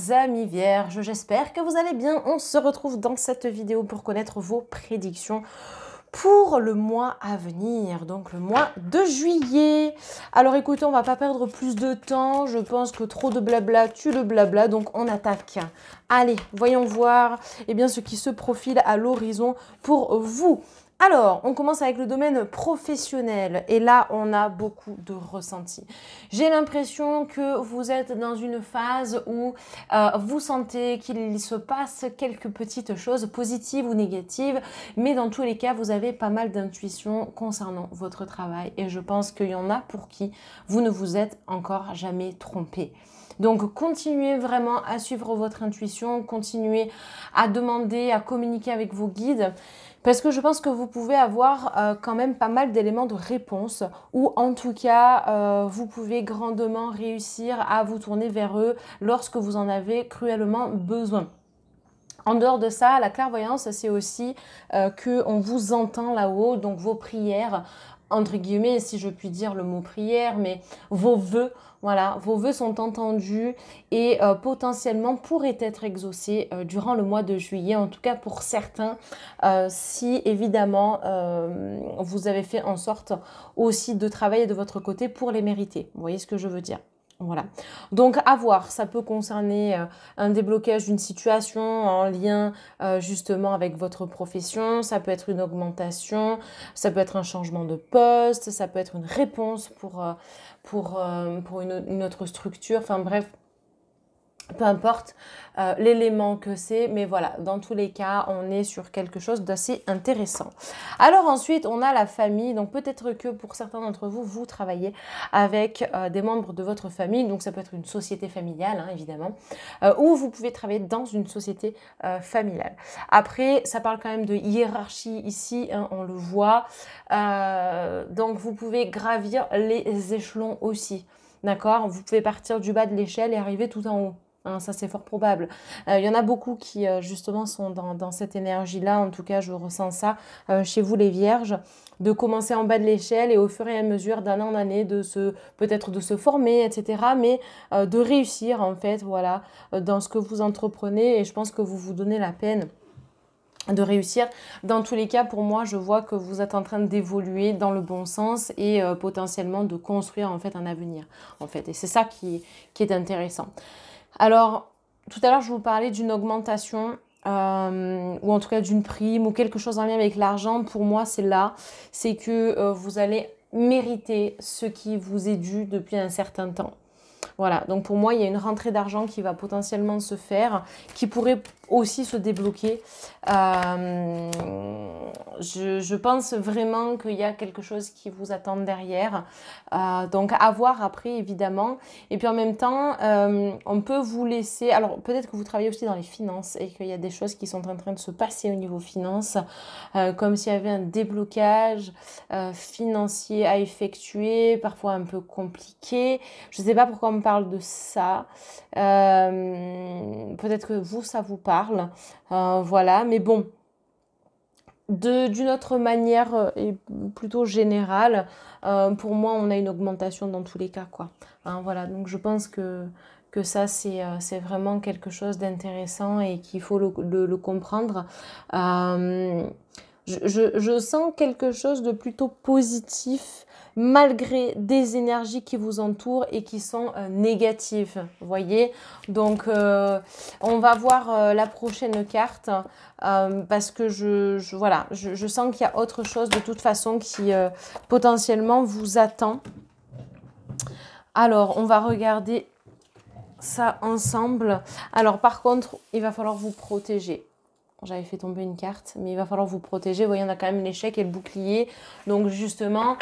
chers amis vierges, j'espère que vous allez bien. On se retrouve dans cette vidéo pour connaître vos prédictions pour le mois à venir, donc le mois de juillet. Alors écoutez, on va pas perdre plus de temps, je pense que trop de blabla tue le blabla, donc on attaque. Allez, voyons voir ce qui se profile à l'horizon pour vous. Alors, on commence avec le domaine professionnel et là, on a beaucoup de ressentis. J'ai l'impression que vous êtes dans une phase où vous sentez qu'il se passe quelques petites choses positives ou négatives, mais dans tous les cas, vous avez pas mal d'intuition concernant votre travail et je pense qu'il y en a pour qui vous ne vous êtes encore jamais trompé. Donc, continuez vraiment à suivre votre intuition, continuez à demander, à communiquer avec vos guides. Parce que je pense que vous pouvez avoir quand même pas mal d'éléments de réponse ou en tout cas, vous pouvez grandement réussir à vous tourner vers eux lorsque vous en avez cruellement besoin. En dehors de ça, la clairvoyance, c'est aussi qu'on vous entend là-haut, donc vos prières, entre guillemets, si je puis dire le mot prière, mais vos vœux, voilà, vos vœux sont entendus et potentiellement pourraient être exaucés durant le mois de juillet, en tout cas pour certains, si évidemment vous avez fait en sorte aussi de travailler de votre côté pour les mériter. Vous voyez ce que je veux dire? Voilà. Donc, à voir, ça peut concerner un déblocage d'une situation en lien justement avec votre profession, ça peut être une augmentation, ça peut être un changement de poste, ça peut être une réponse pour une autre structure, enfin bref. Peu importe l'élément que c'est, mais voilà, dans tous les cas, on est sur quelque chose d'assez intéressant. Alors ensuite, on a la famille. Donc peut-être que pour certains d'entre vous, vous travaillez avec des membres de votre famille. Donc ça peut être une société familiale, hein, évidemment, ou vous pouvez travailler dans une société familiale. Après, ça parle quand même de hiérarchie ici, hein, on le voit. Donc vous pouvez gravir les échelons aussi. D'accord? Vous pouvez partir du bas de l'échelle et arriver tout en haut. Hein, ça, c'est fort probable. Il y en a beaucoup qui, justement, sont dans cette énergie-là. En tout cas, je ressens ça chez vous, les vierges, de commencer en bas de l'échelle et au fur et à mesure, d'année en année, peut-être de se former, etc. Mais de réussir, en fait, voilà, dans ce que vous entreprenez. Et je pense que vous vous donnez la peine de réussir. Dans tous les cas, pour moi, je vois que vous êtes en train d'évoluer dans le bon sens et potentiellement de construire, en fait, un avenir, en fait. Et c'est ça qui est intéressant. Alors, tout à l'heure, je vous parlais d'une augmentation ou en tout cas d'une prime ou quelque chose en lien avec l'argent. Pour moi, c'est là. C'est que vous allez mériter ce qui vous est dû depuis un certain temps. Voilà, donc pour moi, il y a une rentrée d'argent qui va potentiellement se faire, qui pourrait aussi se débloquer. Je pense vraiment qu'il y a quelque chose qui vous attend derrière. Donc à voir après, évidemment. Et puis en même temps, on peut vous laisser... Alors peut-être que vous travaillez aussi dans les finances et qu'il y a des choses qui sont en train de se passer au niveau finances, comme s'il y avait un déblocage financier à effectuer, parfois un peu compliqué. Je ne sais pas pourquoi on me parle de ça. Peut-être que vous, ça vous parle. Voilà, mais bon, d'une autre manière et plutôt générale, pour moi, on a une augmentation dans tous les cas, quoi. Hein, voilà, donc je pense que ça, c'est vraiment quelque chose d'intéressant et qu'il faut le comprendre. Je sens quelque chose de plutôt positif malgré des énergies qui vous entourent et qui sont négatives, vous voyez. Donc, on va voir la prochaine carte parce que je sens qu'il y a autre chose de toute façon qui potentiellement vous attend. Alors, on va regarder ça ensemble. Alors, par contre, il va falloir vous protéger. J'avais fait tomber une carte, mais il va falloir vous protéger. Vous voyez, on a quand même l'échec et le bouclier. Donc, justement,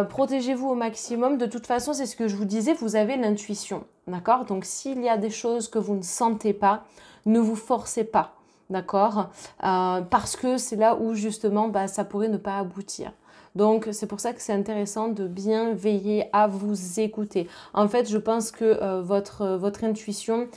protégez-vous au maximum. De toute façon, c'est ce que je vous disais, vous avez l'intuition. D'accord? Donc, s'il y a des choses que vous ne sentez pas, ne vous forcez pas. D'accord? Parce que c'est là où, justement, ça pourrait ne pas aboutir. Donc, c'est pour ça que c'est intéressant de bien veiller à vous écouter. En fait, je pense que votre intuition,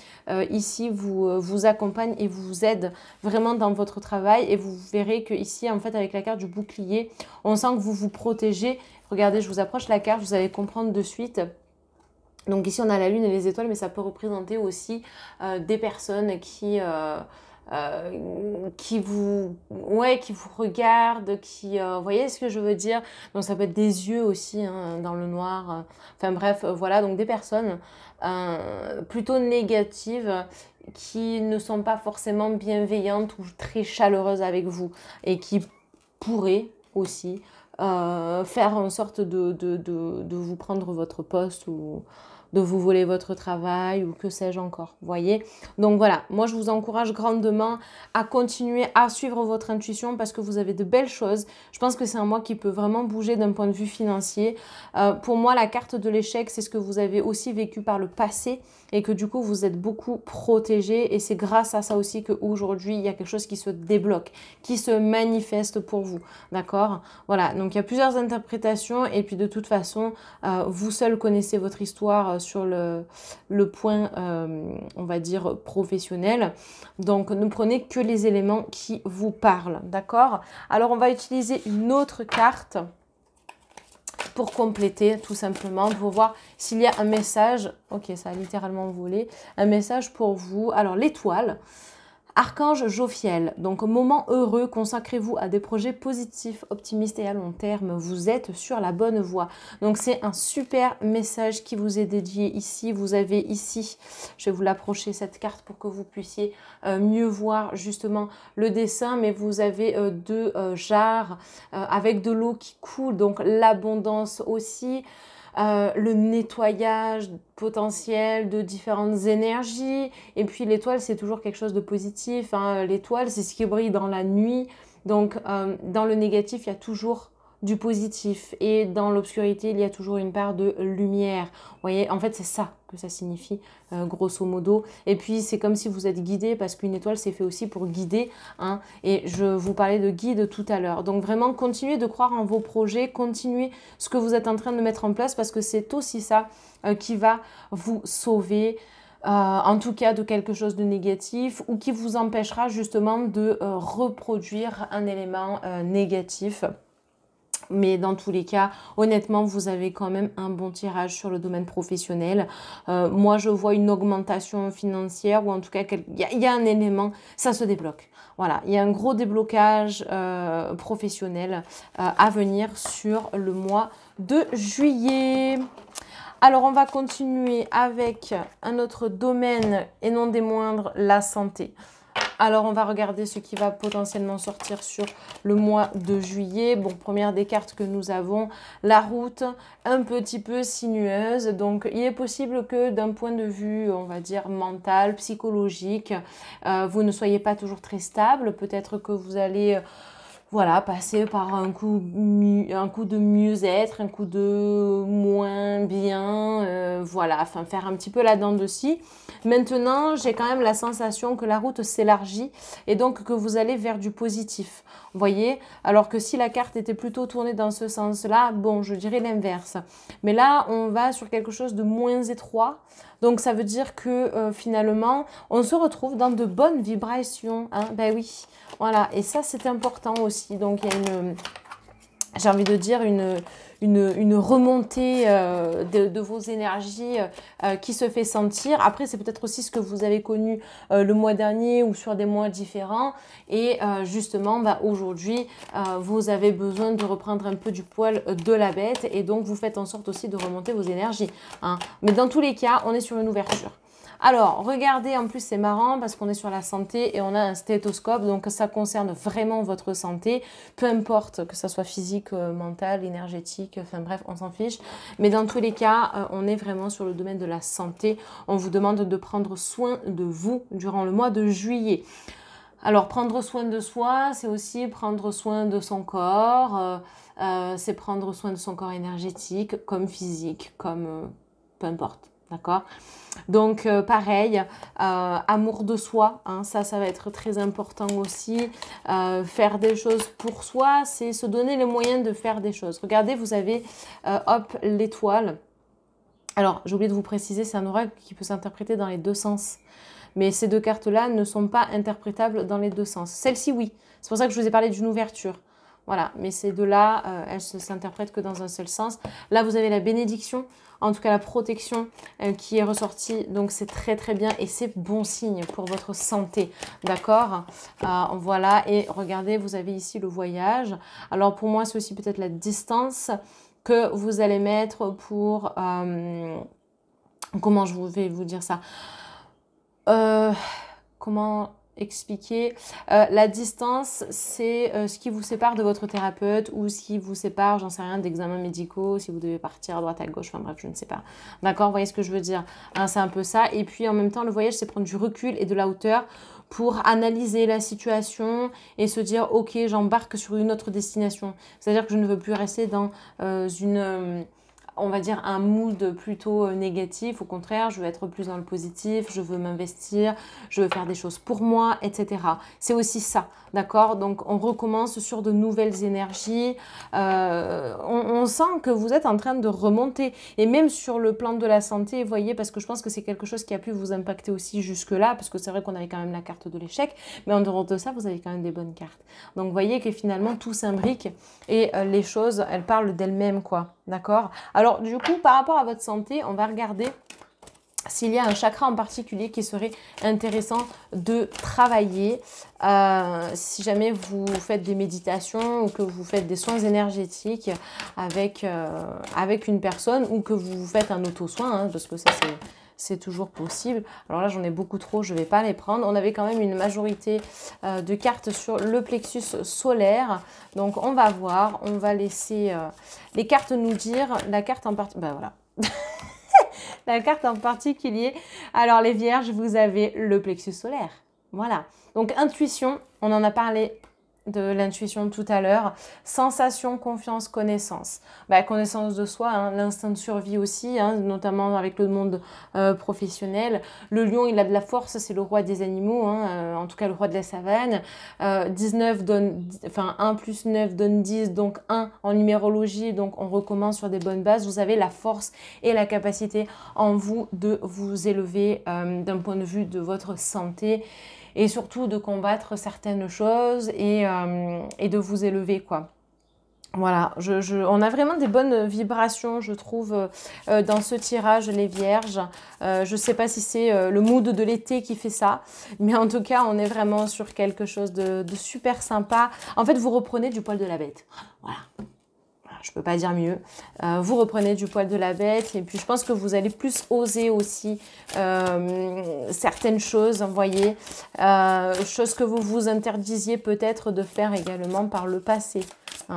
ici, vous accompagne et vous aide vraiment dans votre travail. Et vous verrez que ici, en fait, avec la carte du bouclier, on sent que vous vous protégez. Regardez, je vous approche la carte, vous allez comprendre de suite. Donc ici on a la lune et les étoiles, mais ça peut représenter aussi des personnes qui vous regardent, vous voyez ce que je veux dire? Donc ça peut être des yeux aussi hein, dans le noir. Enfin bref, voilà, donc des personnes plutôt négatives qui ne sont pas forcément bienveillantes ou très chaleureuses avec vous et qui pourraient aussi faire en sorte de vous prendre votre poste ou de vous voler votre travail ou que sais-je encore, vous voyez. Donc voilà, moi je vous encourage grandement à continuer à suivre votre intuition parce que vous avez de belles choses. Je pense que c'est un mois qui peut vraiment bouger d'un point de vue financier. Pour moi, la carte de l'échec, c'est ce que vous avez aussi vécu par le passé et que du coup, vous êtes beaucoup protégé et c'est grâce à ça aussi qu'aujourd'hui, il y a quelque chose qui se débloque, qui se manifeste pour vous, d'accord? Voilà, donc il y a plusieurs interprétations et puis de toute façon, vous seul connaissez votre histoire sur le point, on va dire, professionnel. Donc, ne prenez que les éléments qui vous parlent, d'accord? Alors, on va utiliser une autre carte pour compléter, tout simplement, pour voir s'il y a un message. Ok, ça a littéralement volé. Un message pour vous. Alors, l'étoile. Archange Jophiel, donc moment heureux, consacrez-vous à des projets positifs, optimistes et à long terme, vous êtes sur la bonne voie. Donc c'est un super message qui vous est dédié ici, vous avez ici, je vais vous l'approcher cette carte pour que vous puissiez mieux voir justement le dessin, mais vous avez deux jarres avec de l'eau qui coule, donc l'abondance aussi. Le nettoyage potentiel de différentes énergies. Et puis l'étoile, c'est toujours quelque chose de positif. Hein. L'étoile, c'est ce qui brille dans la nuit. Donc dans le négatif, il y a toujours du positif. Et dans l'obscurité, il y a toujours une part de lumière. Vous voyez, en fait, c'est ça que ça signifie, grosso modo. Et puis, c'est comme si vous êtes guidé, parce qu'une étoile, c'est fait aussi pour guider. Hein, et je vous parlais de guide tout à l'heure. Donc, vraiment, continuez de croire en vos projets, continuez ce que vous êtes en train de mettre en place, parce que c'est aussi ça qui va vous sauver. En tout cas de quelque chose de négatif ou qui vous empêchera justement de reproduire un élément négatif. Mais dans tous les cas, honnêtement, vous avez quand même un bon tirage sur le domaine professionnel. Moi, je vois une augmentation financière ou en tout cas, il y a un élément, ça se débloque. Voilà, il y a un gros déblocage professionnel à venir sur le mois de juillet. Alors, on va continuer avec un autre domaine et non des moindres, la santé. Alors, on va regarder ce qui va potentiellement sortir sur le mois de juillet. Bon, première des cartes que nous avons, la route un petit peu sinueuse. Donc, il est possible que d'un point de vue, on va dire, mental, psychologique, vous ne soyez pas toujours très stable. Peut-être que vous allez... voilà, passer par un coup de mieux-être, un coup de moins bien, voilà, enfin faire un petit peu la dent de scie. Maintenant, j'ai quand même la sensation que la route s'élargit et donc que vous allez vers du positif. Vous voyez? Alors que si la carte était plutôt tournée dans ce sens-là, bon, je dirais l'inverse. Mais là, on va sur quelque chose de moins étroit. Donc, ça veut dire que finalement, on se retrouve dans de bonnes vibrations. Hein? Ben oui, voilà. Et ça, c'est important aussi. Donc, il y a une... j'ai envie de dire une remontée de vos énergies qui se fait sentir. Après, c'est peut-être aussi ce que vous avez connu le mois dernier ou sur des mois différents. Et justement, bah, aujourd'hui, vous avez besoin de reprendre un peu du poil de la bête. Et donc, vous faites en sorte aussi de remonter vos énergies. Hein. Mais dans tous les cas, on est sur une ouverture. Alors, regardez, en plus, c'est marrant parce qu'on est sur la santé et on a un stéthoscope. Donc, ça concerne vraiment votre santé. Peu importe que ça soit physique, mental, énergétique, enfin bref, on s'en fiche. Mais dans tous les cas, on est vraiment sur le domaine de la santé. On vous demande de prendre soin de vous durant le mois de juillet. Alors, prendre soin de soi, c'est aussi prendre soin de son corps. C'est prendre soin de son corps énergétique, comme physique, comme peu importe. D'accord? Donc, pareil, amour de soi, hein, ça va être très important aussi. Faire des choses pour soi, c'est se donner les moyens de faire des choses. Regardez, vous avez, hop, l'étoile. Alors, j'ai oublié de vous préciser, c'est un oracle qui peut s'interpréter dans les deux sens. Mais ces deux cartes-là ne sont pas interprétables dans les deux sens. Celle-ci, oui. C'est pour ça que je vous ai parlé d'une ouverture. Voilà, mais ces deux-là, elles ne s'interprètent que dans un seul sens. Là, vous avez la bénédiction, en tout cas la protection qui est ressortie. Donc, c'est très, très bien et c'est bon signe pour votre santé. D'accord? Voilà, et regardez, vous avez ici le voyage. Alors, pour moi, c'est aussi peut-être la distance que vous allez mettre pour... comment je vais vous dire ça? Comment expliquer? La distance, c'est ce qui vous sépare de votre thérapeute ou ce qui vous sépare, j'en sais rien, d'examens médicaux, si vous devez partir à droite à gauche, enfin bref, je ne sais pas. D'accord, vous voyez ce que je veux dire? Hein, c'est un peu ça. Et puis en même temps, le voyage, c'est prendre du recul et de la hauteur pour analyser la situation et se dire, ok, j'embarque sur une autre destination. C'est-à-dire que je ne veux plus rester dans on va dire un mood plutôt négatif. Au contraire, je veux être plus dans le positif, je veux m'investir, je veux faire des choses pour moi, etc. C'est aussi ça, d'accord? Donc, on recommence sur de nouvelles énergies. On sent que vous êtes en train de remonter. Et même sur le plan de la santé, vous voyez, parce que je pense que c'est quelque chose qui a pu vous impacter aussi jusque-là, parce que c'est vrai qu'on avait quand même la carte de l'échec, mais en dehors de ça, vous avez quand même des bonnes cartes. Donc, vous voyez que finalement, tout s'imbrique et les choses, elles parlent d'elles-mêmes, quoi. D'accord? Alors, du coup, par rapport à votre santé, on va regarder s'il y a un chakra en particulier qui serait intéressant de travailler. Si jamais vous faites des méditations ou que vous faites des soins énergétiques avec une personne ou que vous faites un auto-soin, hein, parce que ça, c'est toujours possible. Alors là, j'en ai beaucoup trop, je ne vais pas les prendre. On avait quand même une majorité de cartes sur le plexus solaire. Donc, on va voir, on va laisser les cartes nous dire la carte en particulier. Ben voilà. La carte en particulier. Alors, les vierges, vous avez le plexus solaire. Voilà. Donc, intuition, on en a parlé de l'intuition tout à l'heure. Sensation, confiance, connaissance. Bah, connaissance de soi, hein, l'instinct de survie aussi, hein, notamment avec le monde professionnel. Le lion, il a de la force, c'est le roi des animaux, hein, en tout cas le roi de la savane. 19 donne, enfin 1 plus 9 donne 10, donc 1 en numérologie, donc on recommence sur des bonnes bases. Vous avez la force et la capacité en vous de vous élever d'un point de vue de votre santé, et surtout de combattre certaines choses et de vous élever, quoi. Voilà, on a vraiment des bonnes vibrations, je trouve, dans ce tirage, les vierges. Je ne sais pas si c'est le mood de l'été qui fait ça, mais en tout cas, on est vraiment sur quelque chose de super sympa. En fait, vous reprenez du poil de la bête. Voilà. Je ne peux pas dire mieux. Vous reprenez du poil de la bête et puis je pense que vous allez plus oser aussi certaines choses, vous voyez, choses que vous vous interdisiez peut-être de faire également par le passé. Hein.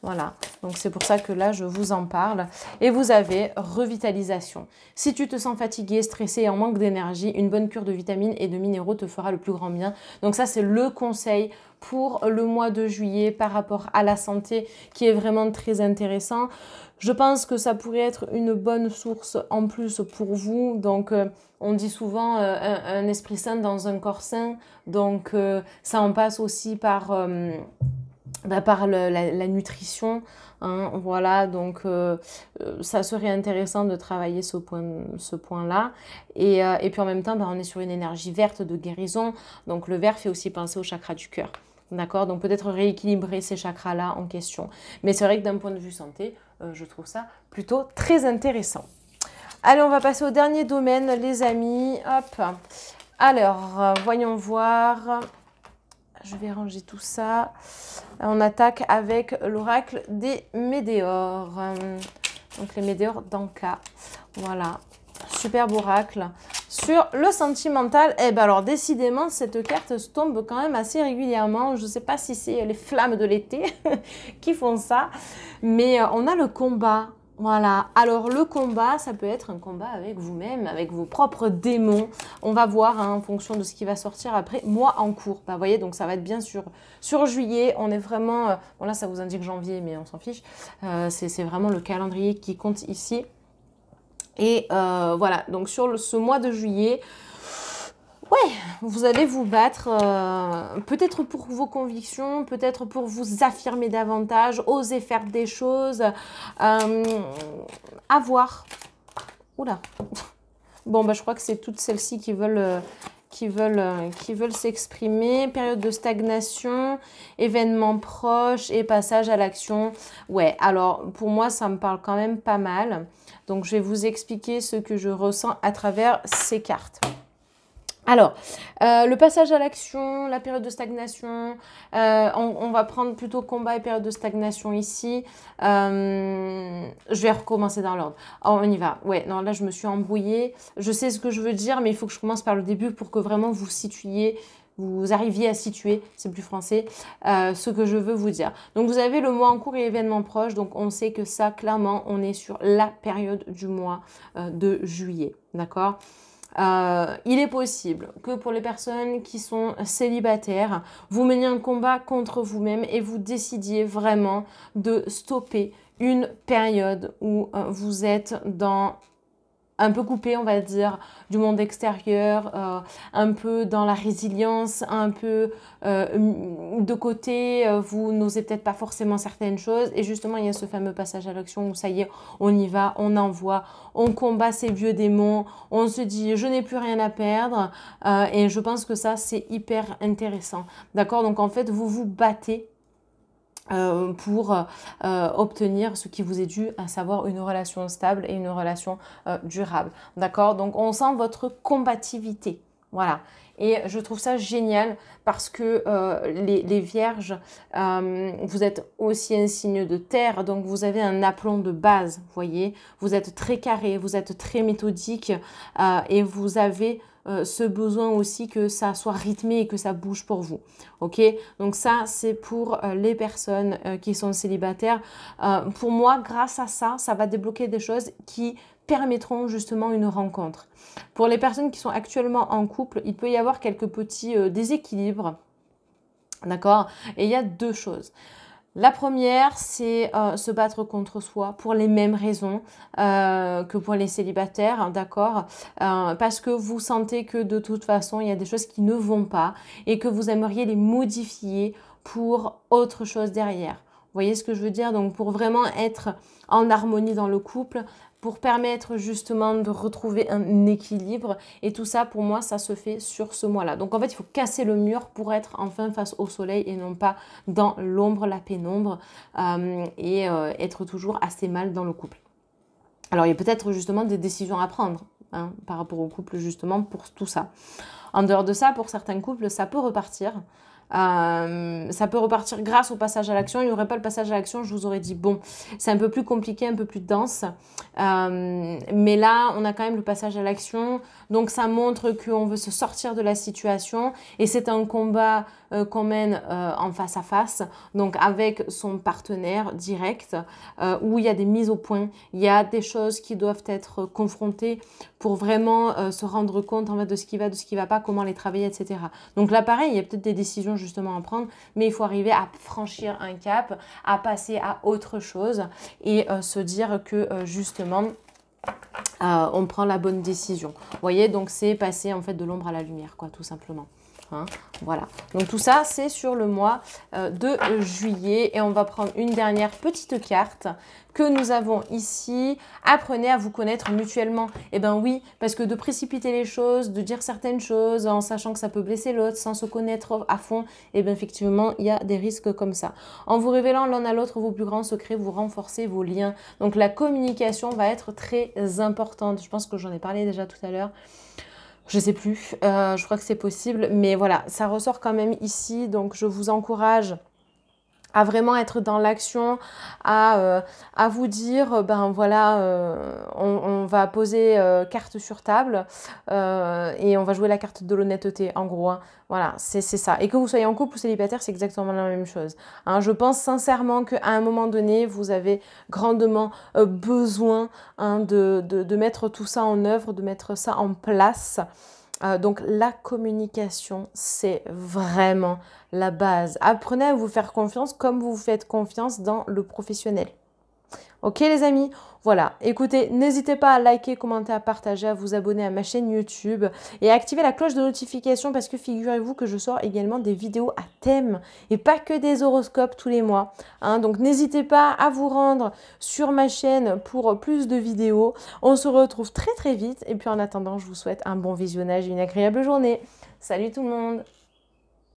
Voilà, donc c'est pour ça que là, je vous en parle. Et vous avez revitalisation. Si tu te sens fatigué, stressé et en manque d'énergie, une bonne cure de vitamines et de minéraux te fera le plus grand bien. Donc ça, c'est le conseil pour le mois de juillet par rapport à la santé qui est vraiment très intéressant. Je pense que ça pourrait être une bonne source en plus pour vous. Donc, on dit souvent un esprit sain dans un corps sain. Donc, ça en passe aussi par... par la nutrition, hein, voilà, donc ça serait intéressant de travailler ce point-là. Et puis en même temps, on est sur une énergie verte de guérison, donc le vert fait aussi penser au chakra du cœur, d'accord? Donc peut-être rééquilibrer ces chakras-là en question. Mais c'est vrai que d'un point de vue santé, je trouve ça plutôt très intéressant. Allez, on va passer au dernier domaine, les amis. Hop. Alors, voyons voir... Je vais ranger tout ça. On attaque avec l'oracle des météores. Donc les météores d'Anka. Voilà. Superbe oracle. Sur le sentimental, eh ben alors décidément, cette carte tombe quand même assez régulièrement. Je ne sais pas si c'est les flammes de l'été qui font ça. Mais on a le combat. Voilà, alors le combat, ça peut être un combat avec vous-même, avec vos propres démons. On va voir hein, en fonction de ce qui va sortir après, mois en cours. Bah, vous voyez, donc ça va être bien sur juillet. On est vraiment... bon là, ça vous indique janvier, mais on s'en fiche. C'est vraiment le calendrier qui compte ici. Et voilà, donc sur ce mois de juillet... Ouais, vous allez vous battre peut-être pour vos convictions, peut-être pour vous affirmer davantage, oser faire des choses, à voir. Oula. Bon, bah, je crois que c'est toutes celles-ci qui veulent qui veulent s'exprimer. Période de stagnation, événements proches et passage à l'action. Ouais, alors pour moi, ça me parle quand même pas mal. Donc, je vais vous expliquer ce que je ressens à travers ces cartes. Alors, le passage à l'action, la période de stagnation, on va prendre plutôt combat et période de stagnation ici. Je vais recommencer dans l'ordre. Oh, on y va. Ouais, non, là, je me suis embrouillée. Je sais ce que je veux dire, mais il faut que je commence par le début pour que vraiment vous situiez, vous arriviez à situer, c'est plus français, ce que je veux vous dire. Donc, vous avez le mois en cours et événements proches. Donc, on sait que ça, clairement, on est sur la période du mois de juillet. D'accord ? Il est possible que pour les personnes qui sont célibataires, vous meniez un combat contre vous-même et vous décidiez vraiment de stopper une période où vous êtes dans un peu coupé, on va dire, du monde extérieur, un peu dans la résilience, un peu de côté, vous n'osez peut-être pas forcément certaines choses. Et justement, il y a ce fameux passage à l'action où ça y est, on y va, on envoie, on combat ces vieux démons, on se dit, je n'ai plus rien à perdre. Et je pense que ça, c'est hyper intéressant. D'accord? Donc, en fait, vous vous battez pour obtenir ce qui vous est dû, à savoir une relation stable et une relation durable. D'accord? Donc, on sent votre combativité. Voilà. Et je trouve ça génial parce que les vierges, vous êtes aussi un signe de terre, donc vous avez un aplomb de base, vous voyez. Vous êtes très carré, vous êtes très méthodique et vous avez ce besoin aussi que ça soit rythmé et que ça bouge pour vous. Ok? Donc ça, c'est pour les personnes qui sont célibataires. Pour moi, grâce à ça, ça va débloquer des choses qui permettront justement une rencontre. Pour les personnes qui sont actuellement en couple, il peut y avoir quelques petits déséquilibres. D'accord? Et il y a deux choses. La première, c'est se battre contre soi pour les mêmes raisons que pour les célibataires, hein, d'accord? Parce que vous sentez que de toute façon, il y a des choses qui ne vont pas et que vous aimeriez les modifier pour autre chose derrière. Vous voyez ce que je veux dire? Donc, pour vraiment être en harmonie dans le couple, pour permettre justement de retrouver un équilibre. Et tout ça, pour moi, ça se fait sur ce mois-là. Donc, en fait, il faut casser le mur pour être enfin face au soleil et non pas dans l'ombre, la pénombre et être toujours assez mal dans le couple. Alors, il y a peut-être justement des décisions à prendre hein, par rapport au couple, justement, pour tout ça. En dehors de ça, pour certains couples, ça peut repartir. Ça peut repartir grâce au passage à l'action. Il n'y aurait pas le passage à l'action, je vous aurais dit, bon, c'est un peu plus compliqué, un peu plus dense. Mais là, on a quand même le passage à l'action. Donc, ça montre qu'on veut se sortir de la situation. Et c'est un combat qu'on mène en face à face, donc avec son partenaire direct, où il y a des mises au point. Il y a des choses qui doivent être confrontées pour vraiment se rendre compte en fait, de ce qui va, de ce qui ne va pas, comment les travailler, etc. Donc là, pareil, il y a peut-être des décisions justement à prendre, mais il faut arriver à franchir un cap, à passer à autre chose et se dire que justement, on prend la bonne décision. Vous voyez, donc c'est passer en fait de l'ombre à la lumière, quoi, tout simplement. Hein, voilà, donc tout ça c'est sur le mois de juillet et on va prendre une dernière petite carte que nous avons ici. Apprenez à vous connaître mutuellement. Eh bien oui, parce que de précipiter les choses, de dire certaines choses en sachant que ça peut blesser l'autre sans se connaître à fond, eh bien effectivement il y a des risques comme ça. En vous révélant l'un à l'autre vos plus grands secrets, vous renforcez vos liens. Donc la communication va être très importante. Je pense que j'en ai parlé déjà tout à l'heure. Je sais plus, je crois que c'est possible, mais voilà, ça ressort quand même ici, donc je vous encourage à vraiment être dans l'action, à vous dire, ben voilà, on va poser carte sur table et on va jouer la carte de l'honnêteté, en gros. Hein. Voilà, c'est ça. Et que vous soyez en couple ou célibataire, c'est exactement la même chose. Hein, je pense sincèrement qu'à un moment donné, vous avez grandement besoin hein, de mettre tout ça en œuvre, de mettre ça en place. Donc la communication, c'est vraiment la base. Apprenez à vous faire confiance comme vous vous faites confiance dans le professionnel. Ok les amis? Voilà, écoutez, n'hésitez pas à liker, commenter, à partager, à vous abonner à ma chaîne YouTube et à activer la cloche de notification parce que figurez-vous que je sors également des vidéos à thème et pas que des horoscopes tous les mois. Hein. Donc n'hésitez pas à vous rendre sur ma chaîne pour plus de vidéos. On se retrouve très très vite et puis en attendant, je vous souhaite un bon visionnage et une agréable journée. Salut tout le monde!